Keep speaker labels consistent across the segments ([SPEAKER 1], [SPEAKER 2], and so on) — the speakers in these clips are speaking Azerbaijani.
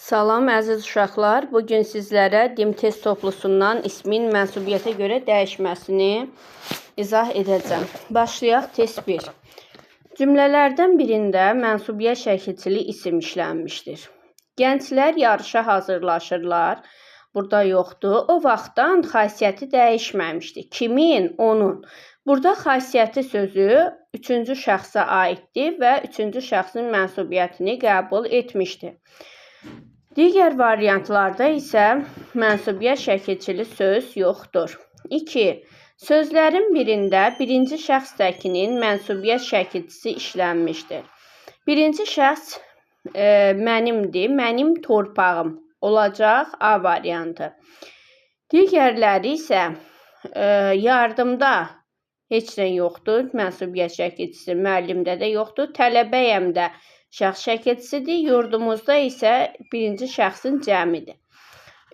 [SPEAKER 1] Salam əziz uşaqlar, bugün sizlərə dim test toplusundan ismin mənsubiyyətə görə dəyişməsini izah edəcəm. Başlayaq test 1. Cümlələrdən birində mənsubiyyət şəkilçili isim işlənmişdir. Gənclər yarışa hazırlaşırlar. Burada yoxdur. O vaxtdan xasiyyəti dəyişməmişdir. Kimin? Onun. Burada xasiyyəti sözü üçüncü şəxsə aiddir və üçüncü şəxsin mənsubiyyətini qəbul etmişdir. Digər variantlarda isə mənsubiyyət şəkilçili söz yoxdur. 2. Sözlərin birində birinci şəxs təkinin mənsubiyyət şəkilçisi işlənmişdir. Birinci şəxs mənimdir, mənim torpağım olacaq A variantı. Digərləri isə yardımda heç nə yoxdur, mənsubiyyət şəkilçisi, müəllimdə də yoxdur, tələbəyəm də şəxs şəkilçisidir, yurdumuzda isə birinci şəxsin cəmidir.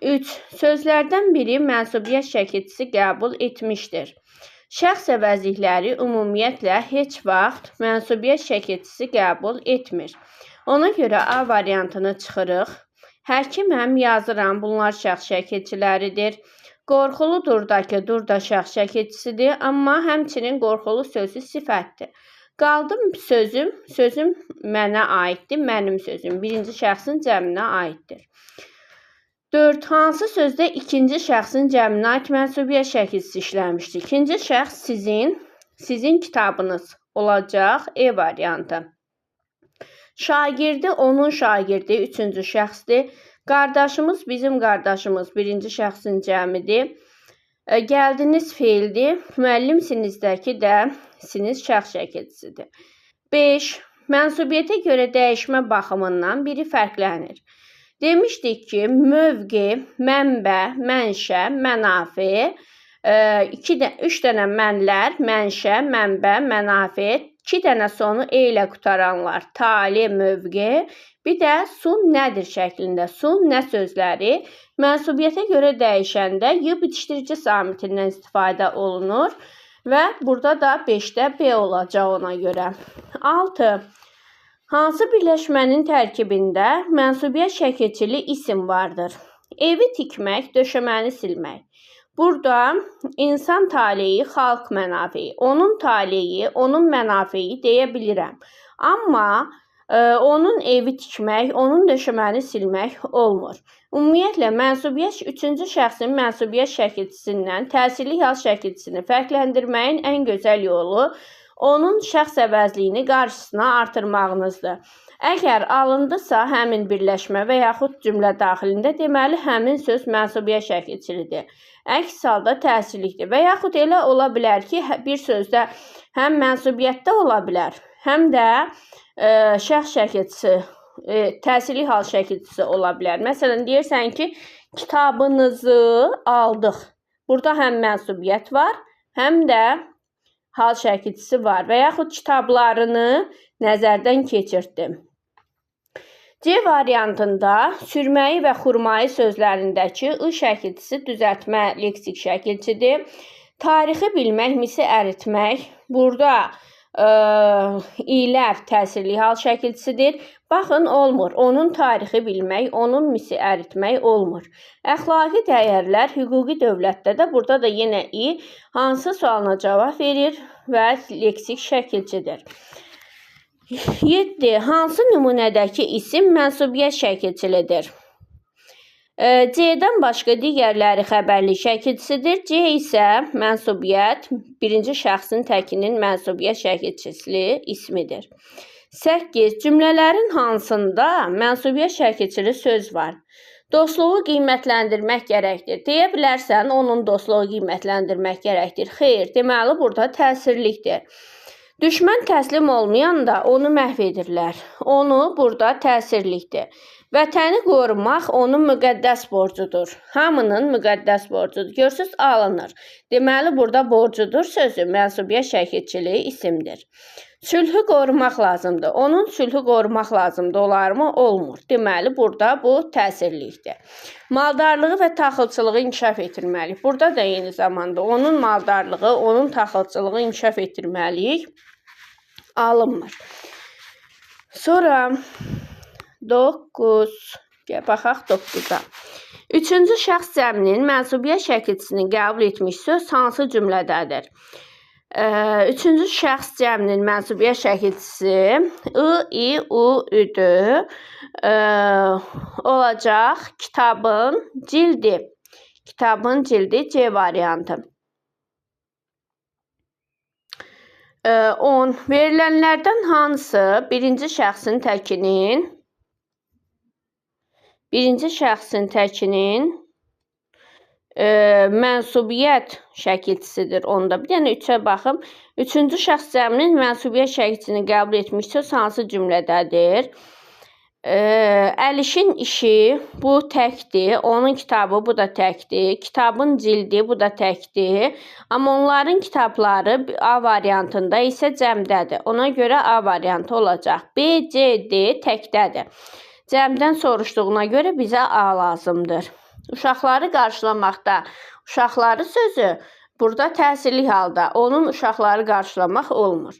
[SPEAKER 1] 3. Sözlərdən biri mənsubiyyət şəkilçisi qəbul etmişdir. Şəxs əvəzlikləri ümumiyyətlə heç vaxt mənsubiyyət şəkilçisi qəbul etmir. Ona görə A variantını çıxırıq. Həkiməm, yazıram, bunlar şəxs şəkilçiləridir. Qorxuludurdakı durda şəxs şəkilçisidir, amma həmçinin qorxulu sözü sifətdir. Qaldım sözüm mənə aiddir, mənim sözüm birinci şəxsin cəminə aiddir. 4. Hansı sözdə ikinci şəxsin cəminə aid mənsubiyyət şəkilçisi işləmişdir? İkinci şəxs sizin kitabınız olacaq E variantı. Şagirdi, onun şagirdi, üçüncü şəxsdir. Qardaşımız, bizim qardaşımız birinci şəxsin cəmidir. Gəldiniz feildir, müəllimsinizdəki də siniz şəxs şəkilçisidir. 5. Mənsubiyyətə görə dəyişmə baxımından biri fərqlənir. Demişdik ki, mövqe, mənbə, mənşə, mənafe, 3 dənə mənlər, mənşə, mənbə, mənafe, 2 dənə sonu E ilə qutaranlar, tali, mövqe, bir də sun nədir şəklində, sun nə sözləri mənsubiyyətə görə dəyişəndə Y bitişdirici samitindən istifadə olunur və burada da 5-də B olacaq ona görə. 6. Hansı birləşmənin tərkibində mənsubiyyət şəkilçili isim vardır? Evi tikmək, döşəməni silmək. Burada insan taleyi, xalq mənafeyi, onun taleyi, onun mənafeyi deyə bilirəm. Amma onun evi tikmək, onun döşəməni silmək olmur. Ümumiyyətlə, mənsubiyyət üçüncü şəxsin mənsubiyyət şəkilçisindən təsirli hal şəkilçisini fərqləndirməyin ən gözəl yolu onun şəxs əvəzliyini qarşısına artırmağınızdır. Əgər alındısa həmin birləşmə və yaxud cümlə daxilində deməli həmin söz mənsubiyyət şəkilçilidir. Əks halda təsirlikdir və yaxud elə ola bilər ki, bir sözdə həm mənsubiyyətdə ola bilər, həm də şəxs şəkilçisi, təsirli hal şəkilçisi ola bilər. Məsələn, deyirsən ki, kitabınızı aldıq. Burada həm mənsubiyyət var, həm də hal şəkilçisi var və yaxud kitablarını nəzərdən keçirtdim. C variantında sürməyi və xurmayı sözlərindəki I şəkilçisi düzəltmə leksik şəkilçidir. Tarixi bilmək, misi əritmək. Burada ilər təsirli hal şəkilçisidir. Baxın, olmur. Onun tarixi bilmək, onun misi əritmək olmur. Əxlaqi dəyərlər hüquqi dövlətdə də burada da yenə I hansı sualına cavab verir və leksik şəkilçidir. 7. Hansı nümunədəki isim mənsubiyyət şəkilçilidir? C-dən başqa digərləri xəbərli şəkilçisidir. C isə mənsubiyyət, birinci şəxsin təkinin mənsubiyyət şəkilçisi ismidir. 8. Cümlələrin hansında mənsubiyyət şəkilçili söz var? Dostluğu qiymətləndirmək gərəkdir. Deyə bilərsən, onun dostluğu qiymətləndirmək gərəkdir. Xeyr, deməli burada təsirlikdir. Düşmən təslim olmayanda onu məhv edirlər. Onu burada təsirlikdir. Vətəni qorumaq onun müqəddəs borcudur. Hamının müqəddəs borcudur. Görürsünüz, alınır. Deməli, burada borcudur sözü mənsubiyyət şəkilçili isimdir. Sülhü qorumaq lazımdır. Onun sülhü qorumaq lazımdır. Olarmı? Olmur. Deməli, burada bu təsirlikdir. Maldarlığı və taxılçılığı inkişaf etdirməliyik. Burada da eyni zamanda onun maldarlığı, onun taxılçılığı inkişaf etdirməliyik. Alınmır. Sonra 9 Baxaq 9-a. Üçüncü şəxs cəminin mənsubiyyət şəkilçisini qəbul etmiş söz hansı cümlədədir? Üçüncü şəxs cəminin mənsubiyyət şəkilçisi I, U, Üdür. Olacaq kitabın cildi. Kitabın cildi C variantı. 10. Verilənlərdən hansı birinci şəxsin təkinin mənsubiyyət şəkilçisidir. Onda bir dənə 3-ə baxım. Üçüncü şəxs cəminin mənsubiyyət şəkilçisini qəbul etmiş söz hansı cümlədədir? Əlişin işi bu təkdir. Onun kitabı bu da təkdir. Kitabın cildi bu da təkdir. Amma onların kitabları A variantında isə cəmdədir. Ona görə A variantı olacaq. B, C, D təkdədir. Cəmdən soruşduğuna görə bizə A lazımdır. Uşaqları qarşılamaqda uşaqları sözü burada təsirli halda. Onun uşaqları qarşılamaq olmur.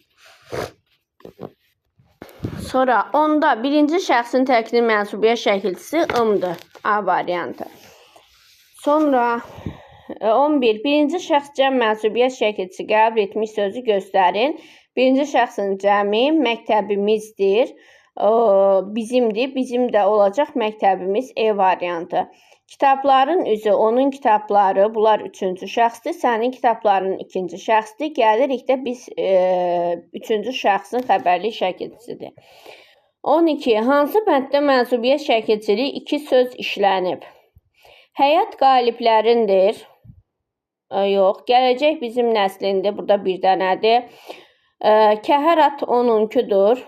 [SPEAKER 1] Sonra 10-da birinci şəxsin təkinin mənsubiyyət şəkilçisi I-dır. A variantı. Sonra 11. Birinci şəxs cəm mənsubiyyət şəkilçisi qəbul etmiş sözü göstərin. Birinci şəxsin cəmi məktəbimizdir. Bizimdir. Bizim də olacaq məktəbimiz E variantı. Kitabların üzü onun kitabları. Bunlar üçüncü şəxsdir. Sənin kitabların ikinci şəxsdir. Gəlirik də biz üçüncü şəxsin xəbərli şəkilçisidir. 12. Hansı bənddə mənsubiyyət şəkilçili iki söz işlənib? Həyat qaliblərindir. Yox. Gələcək bizim nəslindir. Burada bir dənədir. Kəhər at onunkudur.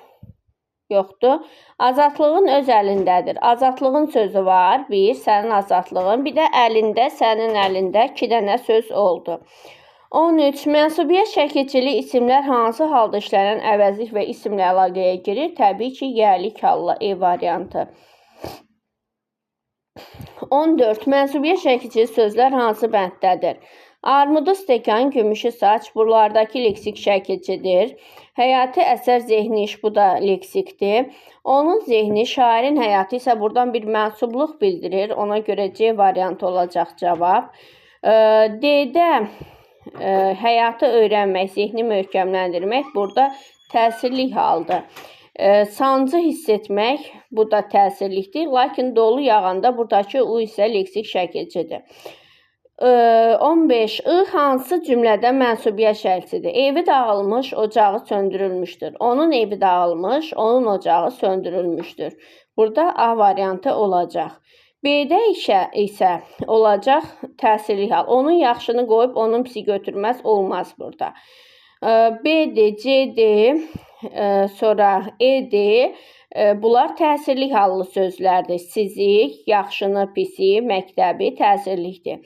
[SPEAKER 1] Yoxdur. Azadlığın öz əlindədir. Azadlığın sözü var. Bir, sənin azadlığın. Bir də əlində, sənin əlində 2 dənə söz oldu. 13. Mənsubiyyət şəkilçili isimlər hansı halda işlənən əvəzlik və isimlə əlaqəyə girir? Təbii ki, yerlik halla E variantı. 14. Mənsubiyyət şəkilçili sözlər hansı bənddədir? Armudu stəkan, gümüşü saç, buralardakı leksik şəkilçidir. Həyati əsər zehni iş, bu da leksikdir. Onun zehni, şairin həyatı isə buradan bir mənsubluq bildirir. Ona görə C variantı olacaq cavab. D-də həyatı öyrənmək, zehni möhkəmləndirmək burada təsirli haldır. Sancı hiss etmək, bu da təsirlikdir. Lakin dolu yağanda buradakı U isə leksik şəkilçidir. 15. I hansı cümlədə mənsubiyyət şəkilçisidir? Evi dağılmış, ocağı söndürülmüşdür. Onun evi dağılmış, onun ocağı söndürülmüşdür. Burada A variantı olacaq. B-də isə olacaq təsirli hal. Onun yaxşını qoyub, onun pisi götürməz olmaz burada. B-dir, C-dir, sonra E-dir. Bunlar təsirli hallı sözlərdir. Sizi, yaxşını, pisi, məktəbi təsirlikdir.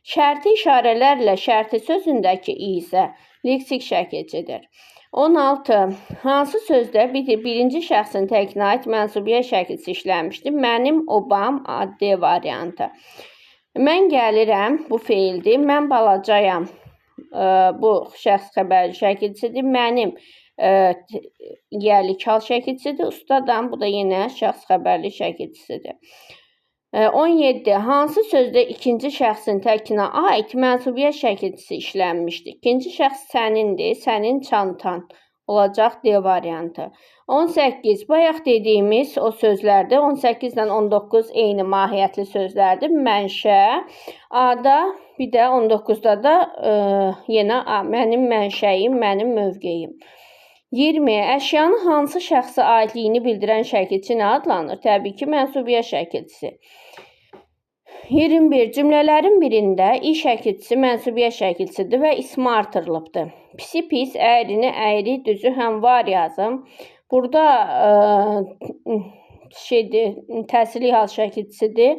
[SPEAKER 1] Şərti işarələrlə şərti sözündəki I isə leksik şəkilçidir. 16. Hansı sözdə birinci şəxsin təkinə aid mənsubiyyət şəkilçisi işlənmişdir? Mənim, obam, D variantı. Mən gəlirəm, bu feildir. Mən balacayam, bu şəxs xəbərli şəkilçisidir. Mənim yerlik hal şəkilçisidir. Ustadam, bu da yenə şəxs xəbərli şəkilçisidir. 17. Hansı sözdə ikinci şəxsin təkinə aid mənsubiyyət şəkilçisi işlənmişdir? İkinci şəxs sənindir, sənin çantan olacaq D variantı. 18. Bayaq dediyimiz o sözlərdir. 18 ilə 19 eyni mahiyyətli sözlərdir. Mənşə, A-da, bir də 19-da da yenə A, mənim mənşəyim, mənim mövqeyim. 20. Əşyanın hansı şəxsə aidliyini bildirən şəkilçi nə adlanır? Təbii ki, mənsubiyyət şəkilçisi. 21. Cümlələrin birində I şəkilçisi mənsubiyyət şəkilçisidir və ismi artırılıbdır. Pisi pis, əyrini əyri, düzü həm var yazım. Burada təsirli hal şəkilçisidir.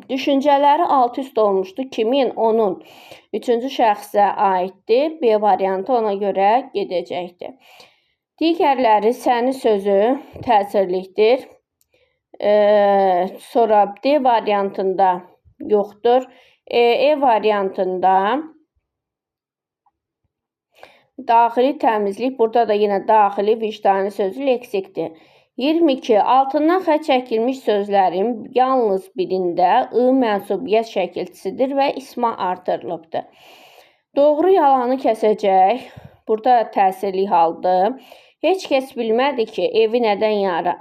[SPEAKER 1] Düşüncələri alt üst olmuşdur. Kimin? Onun. Üçüncü şəxsə aiddir. B variantı ona görə gedəcəkdir. Digərləri səni sözü təsirlikdir. Sonra D variantında yoxdur. E variantında daxili təmizlik. Burada da yenə daxili vicdani sözü leksikdir. 22. Altından xətt çəkilmiş sözlərin yalnız birində I mənsubiyyət şəkilçisidir və isma artırılıbdır. Doğru yalanı kəsəcək. Burada təsirli haldır. Heç kəs bilmədi ki, evi nədən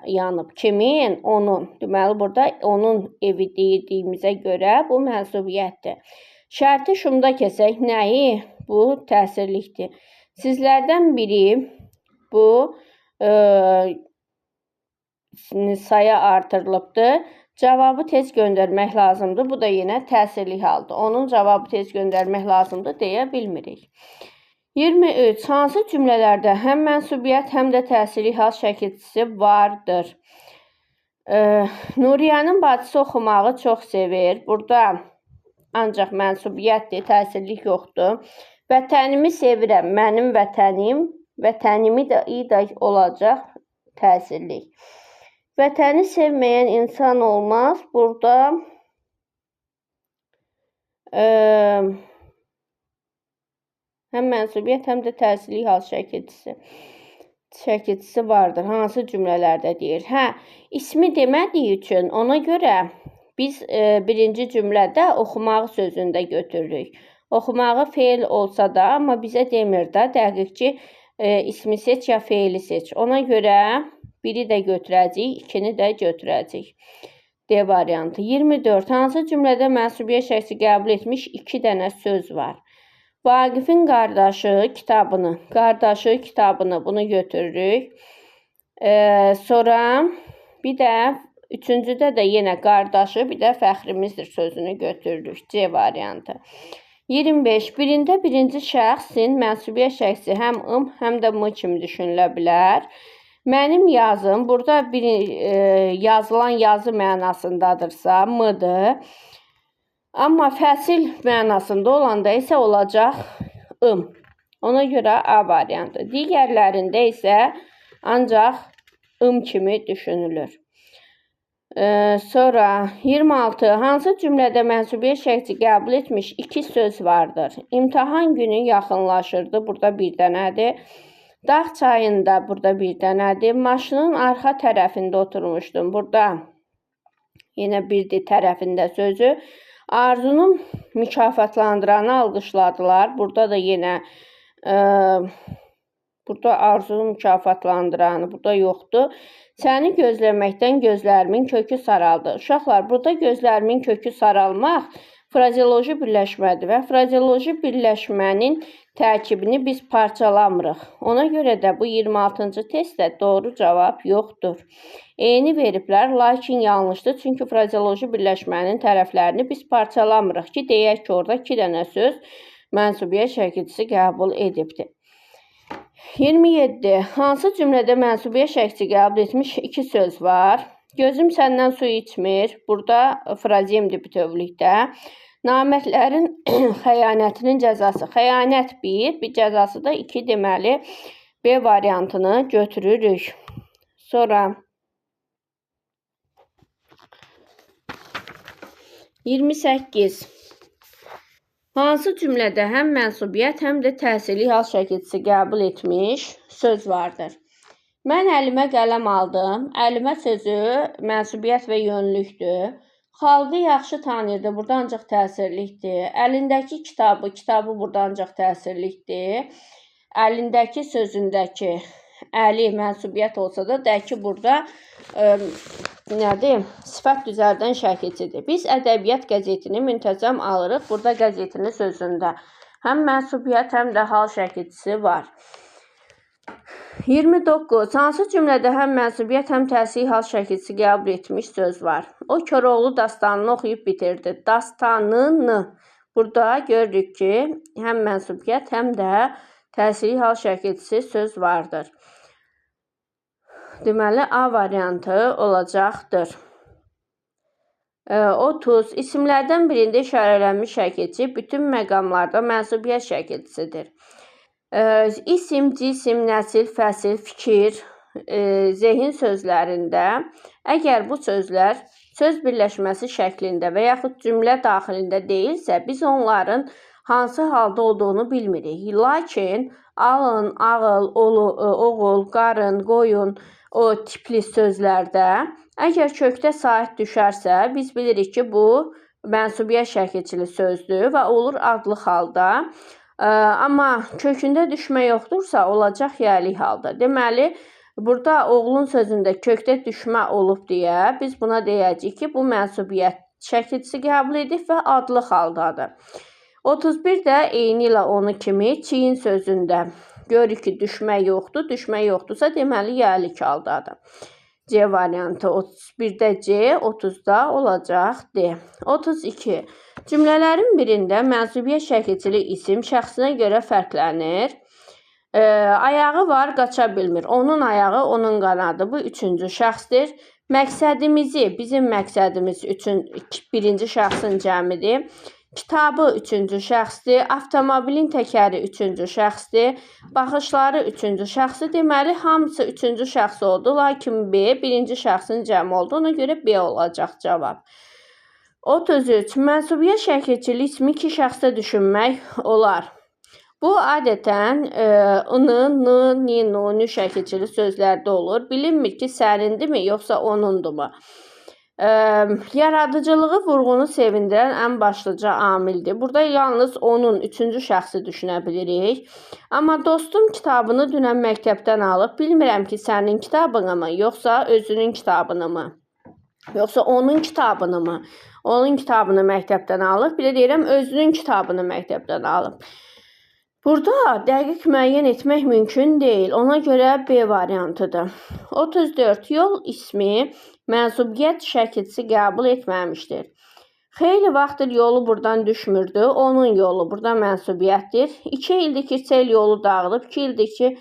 [SPEAKER 1] yanıb. Kimin? Onun. Deməli, burada onun evi deyirdiyimizə görə bu mənsubiyyətdir. Şərti şumda kəsək. Nəyi? Bu təsirlikdir. Sizlərdən biri bu saya artırılıbdır. Cavabı tez göndərmək lazımdır. Bu da yenə təsirli haldır. Onun cavabı tez göndərmək lazımdır deyə bilmirik. 23. Hansı cümlələrdə həm mənsubiyyət, həm də təsirli hal şəkilçisi vardır? Nuriyənin bacısı oxumağı çox sevir. Burada ancaq mənsubiyyətdir, təsirlik yoxdur. Vətənimi sevirəm, mənim vətənim, vətənimi də ida olacaq təsirlik. Vətəni sevməyən insan olmaz. Burada həm mənsubiyyət, həm də təsirli hal şəkilçisi vardır. Hansı cümlələrdə deyir? İsmi demədiyi üçün ona görə biz birinci cümlədə oxumağı sözündə götürürük. Oxumağı feil olsa da, amma bizə demir də dəqiq ki, ismi seç ya feili seç. Ona görə biri də götürəcəyik, ikini də götürəcəyik. D variantı. 24. Hansı cümlədə mənsubiyyət şəxsi qəbul etmiş 2 dənə söz var? Vaqifin qardaşı kitabını bunu götürürük. Sonra bir də üçüncüdə də yenə qardaşı, bir də fəxrimizdir sözünü götürürük. C variantı. 25. Birində birinci şəxsin mənsubiyyət şəxsi həm həm də m kimi düşünülə bilər. Mənim yazım, burada yazılan yazı mənasındadırsa m-dır. Amma fəsil mənasında olanda isə olacaq ım. Ona görə A variantı. Digərlərində isə ancaq ım kimi düşünülür. Sonra 26. Hansı cümlədə mənsubiyyət şəxsi qəbul etmiş 2 söz vardır? İmtahan günü yaxınlaşırdı. Burada bir dənədir. Dağ çayında burada bir dənədir. Maşının arxa tərəfində oturmuşdum. Burada yenə bir tərəfində sözü. Arzunu mükafatlandıranı alqışladılar. Burada da yenə burada arzunu mükafatlandıranı burada yoxdur. Səni gözləməkdən gözlərimin kökü saraldı. Uşaqlar, burada gözlərimin kökü saralmaq frazeoloji birləşmədir və frazeoloji birləşmənin tərkibini biz parçalamırıq. Ona görə də bu 26-cı testdə doğru cavab yoxdur. Eyni veriblər, lakin yanlışdır. Çünki frazeoloji birləşmənin tərəflərini biz parçalamırıq ki, deyək ki, orada 2 dənə söz mənsubiyyət şəkilçisi qəbul edibdir. 27. Hansı cümlədə mənsubiyyət şəxsi qəbul etmiş 2 söz var? Gözüm səndən su içmir. Burada frazemdir bütövlükdə. Namərdlərin xəyanətinin cəzası. Xəyanət 1, bir cəzası da 2 deməli B variantını götürürük. Sonra 28. Hansı cümlədə həm mənsubiyyət, həm də təsirli hal şəkilçisi qəbul etmiş söz vardır? Mən əlimə qələm aldım. Əlimə sözü mənsubiyyət və yönlükdür. Xalqı yaxşı tanıyırdı. Burada ancaq təsirlikdir. Əlindəki kitabı burada ancaq təsirlikdir. Əlindəki sözündəki əli mənsubiyyət olsa da, dəki burada nədir? Sifət düzəldən şəkilçidir. Biz ədəbiyyat qəzetini müntəzəm alırıq. Burada qəzetinin sözündə həm mənsubiyyət, həm də hal şəkilçisi var. 29. Hansı cümlədə həm mənsubiyyət, həm təsirli hal şəkilçisi qəbul etmiş söz var? O Koroğlu dastanını oxuyub bitirdi. Dastanını. Burada görürük ki, həm mənsubiyyət, həm də təsirli hal şəkilçisi söz vardır. Deməli, A variantı olacaqdır. 30. İsimlərdən birində işarələnmiş şəkilçi bütün məqamlarda mənsubiyyət şəkilçisidir. İsim, cisim, nəsil, fəsil, fikir, zehin sözlərində əgər bu sözlər söz birləşməsi şəklində və yaxud cümlə daxilində deyilsə, biz onların hansı halda olduğunu bilmirik. Lakin alın, ağıl, oğul, qarın, qoyun, o tipli sözlərdə əgər kökdə sait düşərsə, biz bilirik ki, bu mənsubiyyət şəkilçili sözdür və olur adlı halda. Amma kökündə düşmə yoxdursa, olacaq yəlik halda. Deməli, burada oğlun sözündə kökdə düşmə olub deyə biz buna deyəcəyik ki, bu mənsubiyyət şəkilçisi qəbul edib və adlı haldadır. 31 də eyni ilə onu kimi çiyin sözündə görürük ki, düşmə yoxdur. Düşmə yoxdursa, deməli yəlik haldadır. C variantı 31-də C, 30-da olacaq D. 32. Cümlələrin birində mənsubiyyət şəkilçili isim şəxsinə görə fərqlənir. Ayağı var, qaça bilmir. Onun ayağı, onun qanadı. Bu üçüncü şəxsdir. Məqsədimizi, bizim məqsədimiz birinci şəxsin cəmidir. Kitabı üçüncü şəxsdir. Avtomobilin təkəri üçüncü şəxsdir. Baxışları üçüncü şəxsdir. Deməli, hamısı üçüncü şəxs oldu. Lakin B birinci şəxsin cəmi oldu. Ona görə B olacaq cavab. 33. Mənsubiyyət şəkilçili ismi iki şəxsdə düşünmək olar. Bu adətən ını, nı, ni, nu, nü şəkilçili sözlərdə olur. Bilinmir ki, sənindirmi, yoxsa onundurmu? Yaradıcılığı, vurğunu sevindirən ən başlıca amildir. Burada yalnız onun üçüncü şəxsi düşünə bilirik. Amma dostum kitabını dünən məktəbdən alıb, bilmirəm ki, sənin kitabını mı, yoxsa özünün kitabını mı? Yoxsa onun kitabını mı? Onun kitabını məktəbdən alıb, bir də deyirəm, özünün kitabını məktəbdən alıb. Burada dəqiq müəyyən etmək mümkün deyil. Ona görə B variantıdır. 34. Yol ismi mənsubiyyət şəkilçisi qəbul etməmişdir. Xeyli vaxtdır yolu buradan düşmürdü. Onun yolu burada mənsubiyyətdir. 2 ildir ki, sel yolu dağıdıb. 2 ildir ki,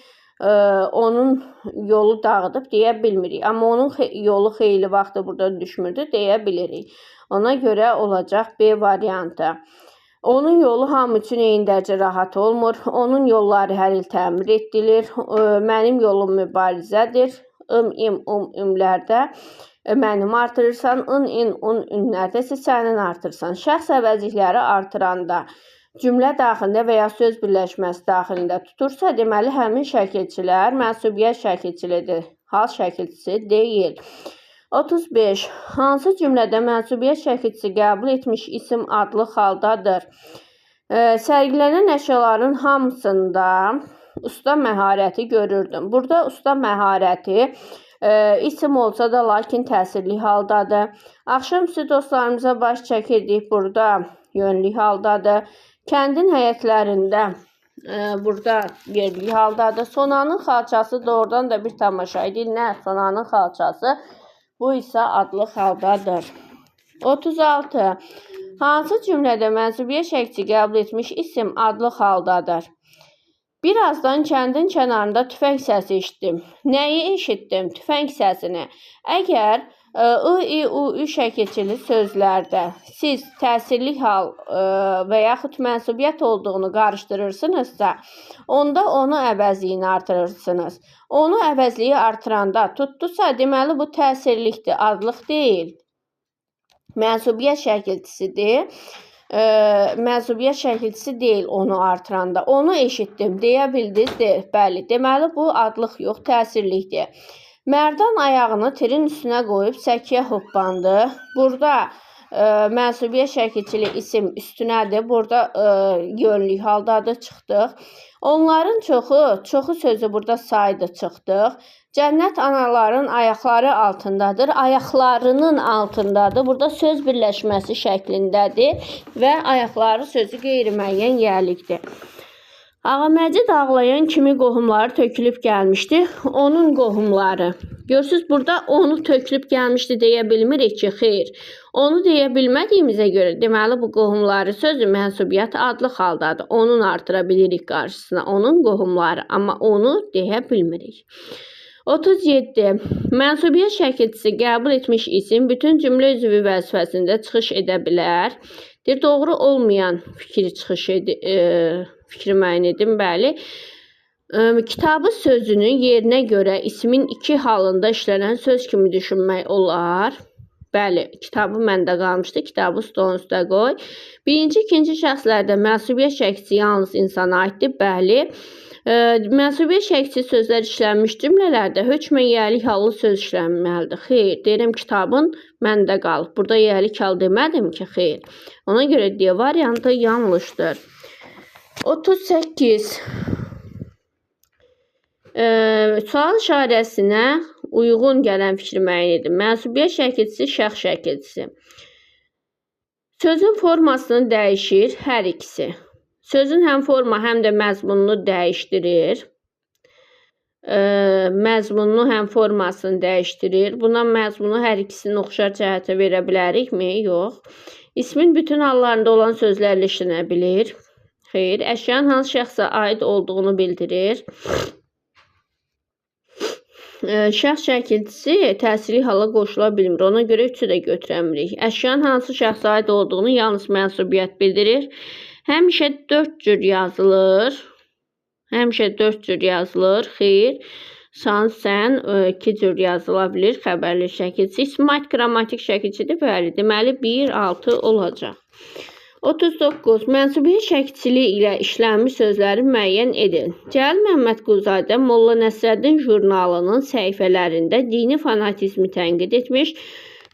[SPEAKER 1] onun yolu dağıdıb deyə bilmirik. Amma onun yolu xeyli vaxtdır buradan düşmürdü deyə bilirik. Ona görə olacaq B variantı. Onun yolu hamı üçün eyni dərəcə rahat olmur. Onun yolları hər il təmir edilir. Mənim yolum mübarizədir. İm, ümlərdə mənim artırırsan. In, un, ünlərdə isə sənin artırırsan. Şəxs əvəzlikləri artıranda cümlə daxilində və ya söz birləşməsi daxilində tutursa, deməli həmin şəkilçilər mənsubiyyət şəkilçilidir. Hal şəkilçisi deyil. 35. Hansı cümlədə mənsubiyyət şəkilçisi qəbul etmiş isim adlı haldadır? Sərgilənən əşyaların hamısında usta məharəti görürdüm. Burada usta məharəti isim olsa da lakin təsirli haldadır. Axşamüstü dostlarımıza baş çəkirdik. Burada yönlü haldadır. Kəndin həyətlərində burada yerli haldadır. Sonanın xalçası doğrudan da bir tamaşa edir. Nə? Sonanın xalçası. Bu isə adlı haldadır. 36. Hansı cümlədə mənsubiyyət şəkilçisi qəbul etmiş isim adlı haldadır? Birazdan kəndin kənarında tüfəng səsi eşitdim. Nəyi eşitdim? Tüfəng səsini. Əgər I, U, Ü şəkilçili sözlərdə siz təsirli hal və yaxud mənsubiyyət olduğunu qarışdırırsınızsa, onda onu əvəzliyini artırırsınız. Onu əvəzliyi artıranda tutdusa, deməli bu təsirlikdir, adlıq deyil. Mənsubiyyət şəkilçisidir. Mənsubiyyət şəkilçisi deyil onu artıranda. Onu eşitdim, deyə bildiniz, bəli. Deməli bu adlıq yox, təsirlikdir. Mərdan ayağını tirin üstünə qoyub səkiyə hoppandı. Burada mənsubiyyət şəkilçili isim üstünədir. Burada yönlü haldadır, çıxdıq. Onların çoxu sözü burada saydı, çıxdıq. Cənnət anaların ayaqları altındadır. Ayaqlarının altındadır. Burada söz birləşməsi şəklindədir və ayaqları sözü qeyri-müəyyən yerlikdir. Ağaməcid ağlayan kimi qohumları tökülüb gəlmişdi. Onun qohumları. Görürsünüz, burada onu tökülüb gəlmişdi deyə bilmirik ki, xeyr. Onu deyə bilmədiyimizə görə, deməli bu qohumları sözü mənsubiyyət adlı haldadır. Onun artıra bilirik qarşısına, onun qohumları. Amma onu deyə bilmirik. 37. Mənsubiyyət şəkilçisi qəbul etmiş isim bütün cümlə üzvü vəzifəsində çıxış edə bilər. Doğru olmayan fikri müəyyən edin, bəli. Kitabı sözünün yerinə görə ismin iki halında işlənən söz kimi düşünmək olar. Bəli, kitabı məndə qalmışdı, kitabı stolun üstə qoy. Birinci, ikinci şəxslərdə mənsubiyyət şəkilçisi yalnız insana aiddir, bəli. Mənsubiyyət şəkilçi sözlər işlənmiş cümlələrdə hökmən yiyəlik hallı söz işlənməlidir. Xeyr, deyirəm kitabın məndə qalıb. Burada yiyəlik hal demədim ki, xeyr. Ona görə D variantı yanlışdır. 38. Sual işarəsinə uyğun gələn fikri müəyyən edin. Mənsubiyyət şəkilçisi, şəxs şəkilçisi. Sözün formasını dəyişir hər ikisi. Sözün həm forma, həm də məzmununu dəyişdirir. Məzmununu həm formasını dəyişdirir. Buna məzmunu hər ikisini oxşar cəhətə verə bilərikmi? Yox. İsmin bütün hallarında olan sözlərlə işlənə bilir. Xeyr. Əşyanın hansı şəxsə aid olduğunu bildirir. Şəxs şəkilçisi təsirli hala qoşula bilmir. Ona görə 3-ü də götürəmirik. Əşyanın hansı şəxsə aid olduğunu yalnız mənsubiyyət bildirir. Həmişə 4 cür yazılır. Həmişə 4 cür yazılır. Xeyr. Sən 2 cür yazıla bilir. Xəbərli şəkilçi. İsmət qrammatik şəkilçidir. Bəli. Deməli 1, 6 olacaq. 39. Mənsubiyyət şəkilçiliyi ilə işlənmiş sözləri müəyyən edin. Cəlil Məmmədquluzadə Molla Nəsrəddin jurnalının səhifələrində dini fanatizmi tənqid etmiş,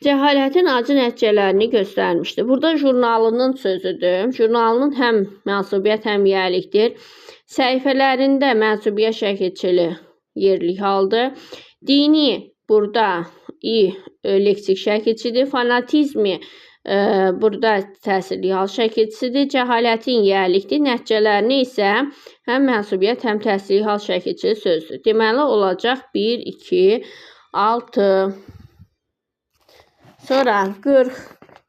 [SPEAKER 1] cəhalətin acı nəticələrini göstərmişdir. Burada jurnalının sözüdür. Jurnalının həm mənsubiyyət, həm yiyəlikdir. Səhifələrində mənsubiyyət şəkilçili yerlik haldır. Dini burada leksik şəkilçidir. Fanatizmi burada təsirli hal şəkilçisidir. Cəhalətin yiyəlikdir. Nəticələrini isə həm mənsubiyyət, həm təsirli hal şəkilçili sözdür. Deməli olacaq 1, 2, 6. Sonra 40.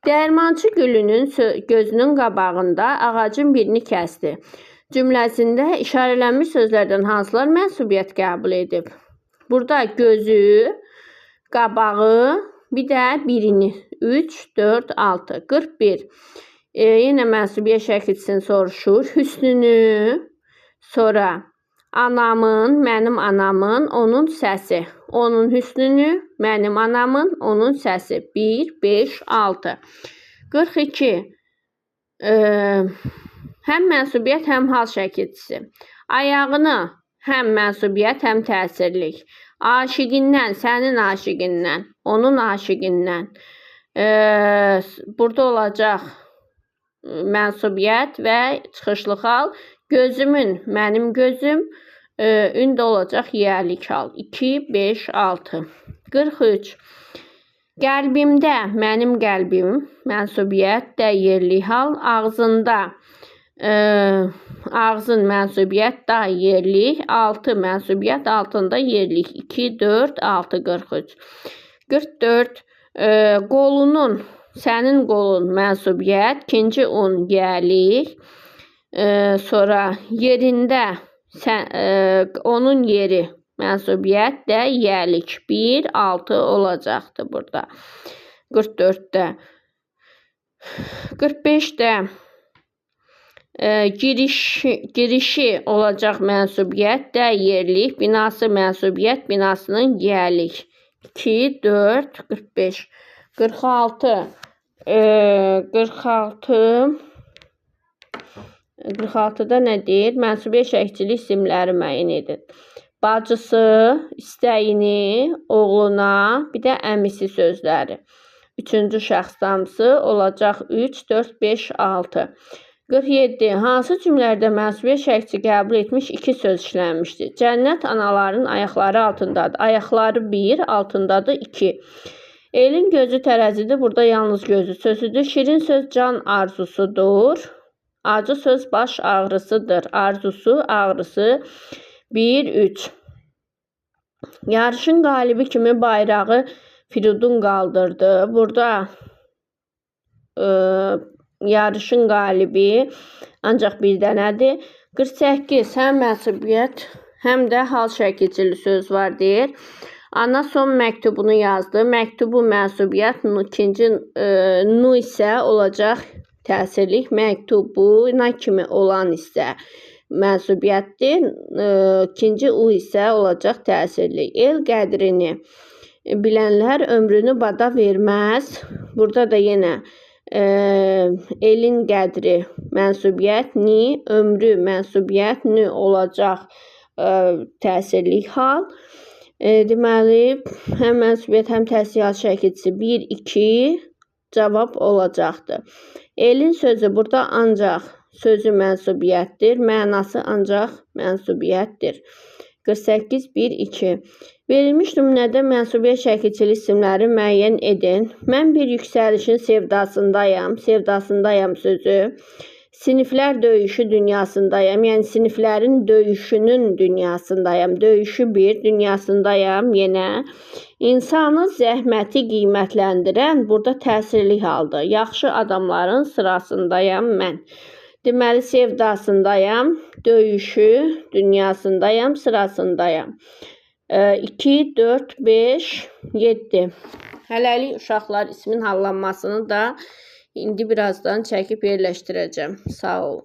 [SPEAKER 1] Dəyirmançı Gülünün gözünün qabağında ağacın birini kəsdi. Cümləsində işarələnmiş sözlərdən hansılar mənsubiyyət qəbul edib? Burada gözü, qabağı, bir də birini. 3, 4, 6. 41. Yenə mənsubiyyət şəkilçisini soruşur. Hüsnünü, sonra anamın, mənim anamın, onun səsi. Onun hüsnünü, mənim anamın, onun səsi. 1, 5, 6. 42. Həm mənsubiyyət, həm hal şəkilçisi. Ayağını həm mənsubiyyət, həm təsirlik. Aşiqindən, sənin aşiqindən, onun aşiqindən. Burada olacaq mənsubiyyət və çıxışlı hal. Gözümün, mənim gözüm, ündə olacaq yiyəlik hal. 2, 5, 6. 43. Qəlbimdə, mənim qəlbim, mənsubiyyət, dəyərli hal. Ağzında, ağzın mənsubiyyət, da yerlik. 6 mənsubiyyət, altında yerlik. 2, 4, 6, 43. 44. Qolunun, sənin qolun mənsubiyyət, ikinci un yiyəlik. Sonra yerində, onun yeri mənsubiyyət də yiyəlik. 1, 6 olacaqdır burada. 44-də. 45-də girişi olacaq mənsubiyyət də yerlik. Binası mənsubiyyət, binasının yiyəlik. 2, 4, 45. 46. 46-da nə deyir? Mənsubiyyət şəkilçili isimləri müəyyən edin. Bacısı, istəyini, oğluna, bir də əmisi sözləri. Üçüncü şəxs damsı olacaq 3, 4, 5, 6. 47. Hansı cümlələrdə mənsubiyyət şəkilçi qəbul etmiş 2 söz işlənmişdir? Cənnət anaların ayaqları altındadır. Ayaqları 1, altındadır 2. Elin gözü tərəzidir. Burada yalnız gözü sözüdür. Şirin söz can arzusudur. Acı söz baş ağrısıdır. Arzusu, ağrısı. 1, 3. Yarışın qalibi kimi bayrağı Firudun qaldırdı. Burada yarışın qalibi ancaq bir dənədir. 48. Həm mənsubiyyət, həm də hal şəkilçili söz var deyir. Ana son məktubunu yazdı. Məktubu mənsubiyyət, ikinci nu isə olacaq təsirlik. Məktubuna kimi olan isə mənsubiyyətdir. İkinci u isə olacaq təsirlik. El qədrini bilənlər ömrünü bada verməz. Burada da yenə elin qədri mənsubiyyət, ni, ömrü mənsubiyyət, nü olacaq təsirli hal. Deməli, həm mənsubiyyət, həm təsirli hal şəkilçisi 1, 2 cavab olacaqdır. Elin sözü burada ancaq sözü mənsubiyyətdir. Mənası ancaq mənsubiyyətdir. 48, 1, 2. Verilmiş nümunədə mənsubiyyət şəkilçili isimləri müəyyən edin. Mən bir yüksəlişin sevdasındayam. Sevdasındayam sözü. Siniflər döyüşü dünyasındayam. Yəni siniflərin döyüşünün dünyasındayam. Döyüşü bir, dünyasındayam yenə. İnsanı zəhməti qiymətləndirən burada təsirli haldır. Yaxşı adamların sırasındayam mən. Deməli, sevdasındayam, döyüşü dünyasındayam, sırasındayam. 2, 4, 5, 7. Hələlik uşaqlar ismin hallanmasını da indi birazdan çəkib yerləşdirəcəm. Sağ olun.